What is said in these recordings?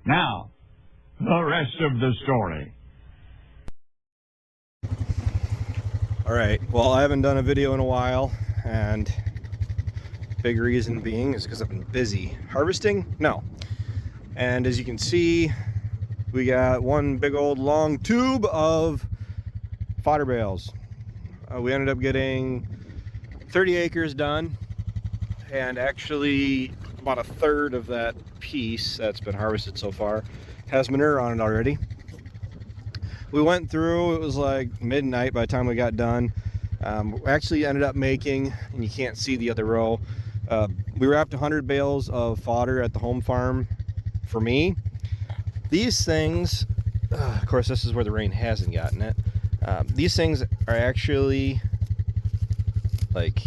Now, the rest of the story. Alright, well, I haven't done a video in a while, and big reason being is because I've been busy. Harvesting? No. And as you can see, we got one big old long tube of fodder bales. We ended up getting 30 acres done, and actually about a third of that piece that's been harvested so far has manure on it already. We went through, it was like midnight by the time we got done. We actually ended up making, and you can't see the other row, we wrapped 100 bales of fodder at the home farm for me. These things, of course this is where the rain hasn't gotten it, these things are actually, like,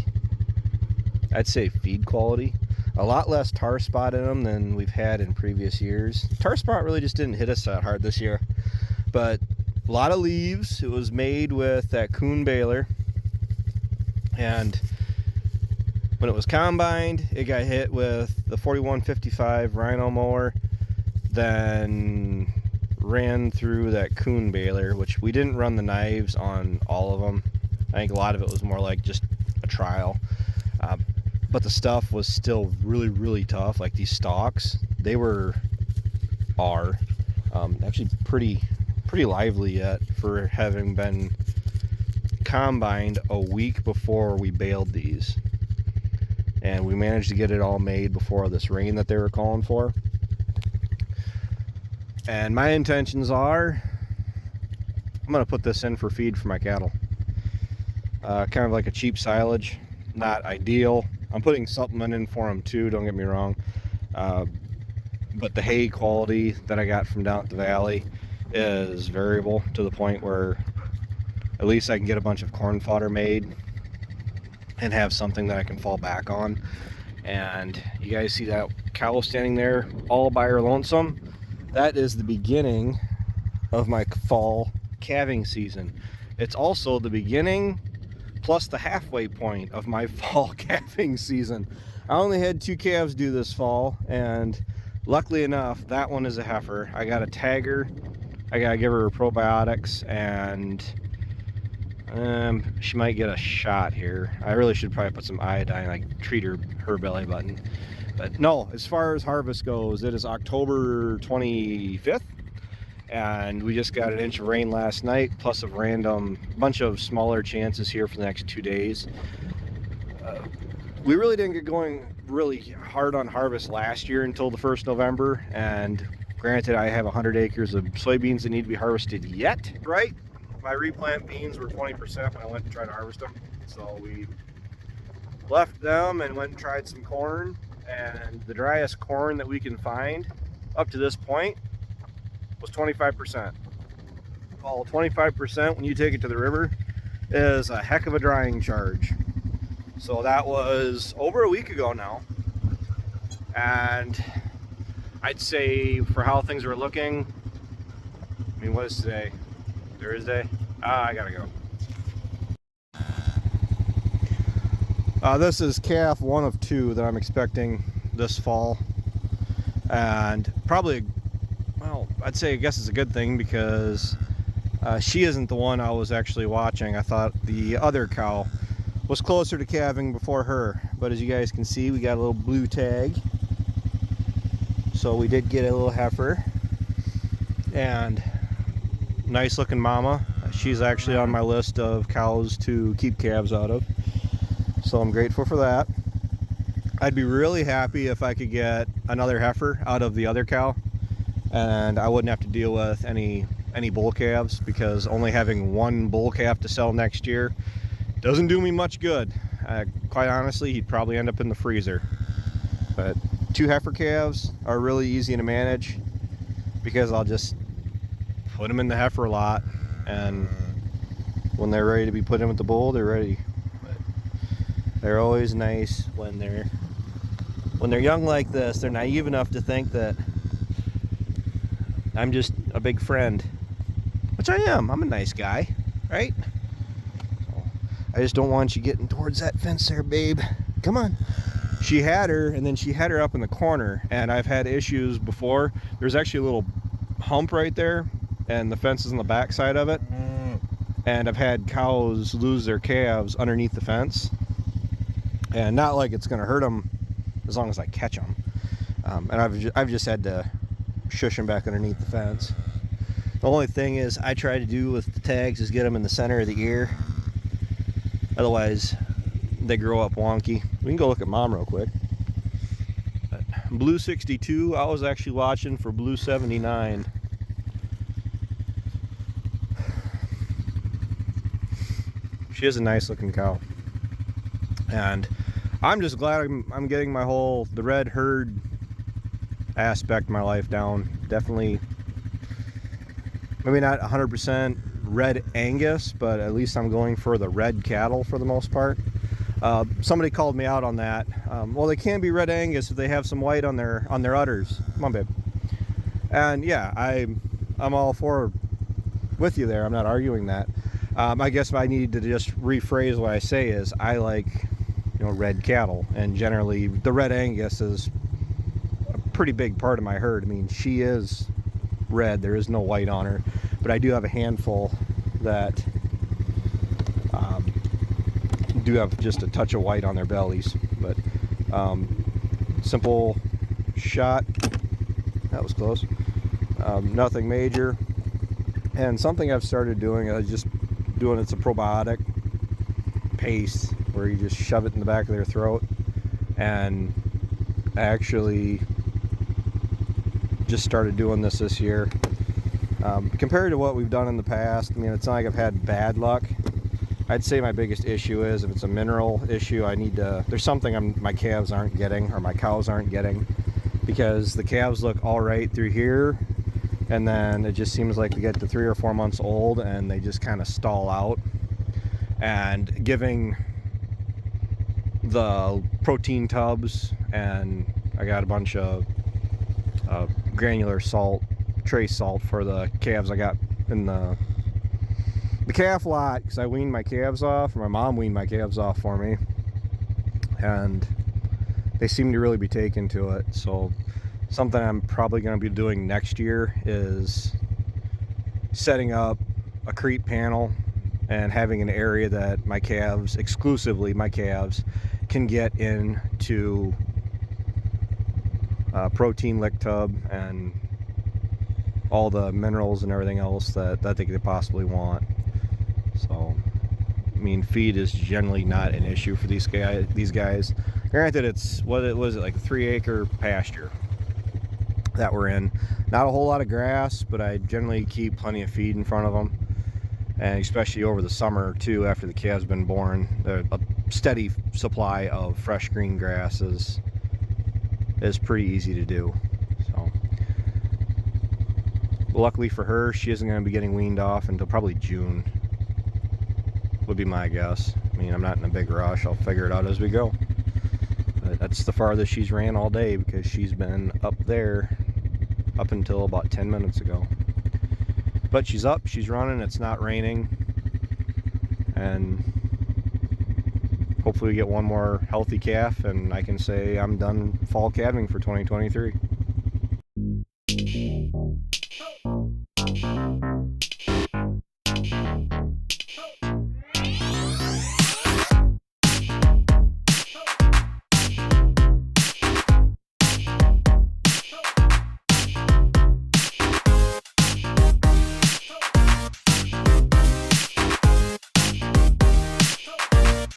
I'd say feed quality. A lot less tar spot in them than we've had in previous years. Tar spot really just didn't hit us that hard this year. But a lot of leaves. It was made with that coon baler. And when it was combined, it got hit with the 4155 Rhino mower. Then ran through that coon baler, which we didn't run the knives on all of them. I think a lot of it was more like just a trial. But the stuff was still really, really tough. Like these stalks, they are actually pretty lively yet for having been combined a week before we baled these. And we managed to get it all made before this rain that they were calling for. And my intentions are, I'm gonna put this in for feed for my cattle. Kind of like a cheap silage, not ideal. I'm putting supplement in for them too, don't get me wrong. But the hay quality that I got from down at the valley is variable to the point where at least I can get a bunch of corn fodder made and have something that I can fall back on. And you guys see that cow standing there all by her lonesome? That is the beginning of my fall calving season. It's also the beginning plus the halfway point of my fall calving season. I only had 2 calves due this fall, and luckily enough, that one is a heifer. I got a tagger. I gotta give her probiotics, and she might get a shot here. I really should probably put some iodine, like treat her belly button. But no, as far as harvest goes, it is October 25th. And we just got an inch of rain last night, plus a random bunch of smaller chances here for the next 2 days. We really didn't get going really hard on harvest last year until the 1st November. And granted, I have 100 acres of soybeans that need to be harvested yet, right? My replant beans were 20% when I went to try to harvest them. So we left them and went and tried some corn. And the driest corn that we can find up to this point was 25%. Well, 25% when you take it to the river is a heck of a drying charge. So that was over a week ago now. And I'd say for how things were looking, I mean, what is today? Thursday? I gotta go. This is calf 1 of 2 that I'm expecting this fall. And probably, well, I'd say I guess it's a good thing because she isn't the one I was actually watching. I thought the other cow was closer to calving before her. But as you guys can see, we got a little blue tag. So we did get a little heifer. And nice looking mama. She's actually on my list of cows to keep calves out of. So I'm grateful for that. I'd be really happy if I could get another heifer out of the other cow. And I wouldn't have to deal with any bull calves, because only having 1 bull calf to sell next year doesn't do me much good. Quite honestly, he'd probably end up in the freezer. But 2 heifer calves are really easy to manage because I'll just put them in the heifer lot, and when they're ready to be put in with the bull, they're ready. But they're always nice when they're young like this. They're naive enough to think that I'm just a big friend, which I am. I'm a nice guy, right? I just don't want you getting towards that fence there, babe. Come on. she had her, and then she had her up in the corner, and I've had issues before. There's actually a little hump right there, and the fence is on the back side of it, and I've had cows lose their calves underneath the fence, and not like it's gonna hurt them as long as I catch them, and I've just had to shush them back underneath the fence. The only thing is I try to do with the tags is get them in the center of the ear, otherwise they grow up wonky. We can go look at mom real quick. Blue 62, I was actually watching for Blue 79. She is a nice looking cow, and I'm just glad I'm getting the red herd aspect of my life down. Definitely, maybe not 100% red Angus, but at least I'm going for the red cattle for the most part. Somebody called me out on that. Well, they can be red Angus if they have some white on their udders. Come on, babe. And yeah, I'm all for with you there. I'm not arguing that. I guess I need to just rephrase what I say is I like, red cattle, and generally the red Angus is a pretty big part of my herd. I mean, she is red. There is no white on her, but I do have a handful that do have just a touch of white on their bellies. But simple shot. That was close. Nothing major. And something I've started doing, it's a probiotic paste where you just shove it in the back of their throat, and I actually just started doing this year. Compared to what we've done in the past, I mean, it's not like I've had bad luck. I'd say my biggest issue is if it's a mineral issue, there's something my calves aren't getting, or my cows aren't getting, because the calves look all right through here, and then it just seems like they get to 3 or 4 months old and they just kind of stall out. And giving the protein tubs, and I got a bunch of granular salt, trace salt for the calves I got in the calf lot, because I weaned my calves off, or my mom weaned my calves off for me, and they seem to really be taken to it. So something I'm probably going to be doing next year is setting up a creep panel and having an area that my calves, exclusively my calves, can get into protein lick tub and all the minerals and everything else that they could possibly want. So, I mean, feed is generally not an issue for these guys. Granted, it's like a 3-acre pasture that we're in. Not a whole lot of grass, but I generally keep plenty of feed in front of them, and especially over the summer too, after the calves been born, a steady supply of fresh green grass is pretty easy to do. So luckily for her, she isn't going to be getting weaned off until probably June, would be my guess. I mean, I'm not in a big rush. I'll figure it out as we go. But that's the farthest she's ran all day, because she's been up there up until about 10 minutes ago. But she's up, she's running, it's not raining, and hopefully we get one more healthy calf and I can say I'm done fall calving for 2023.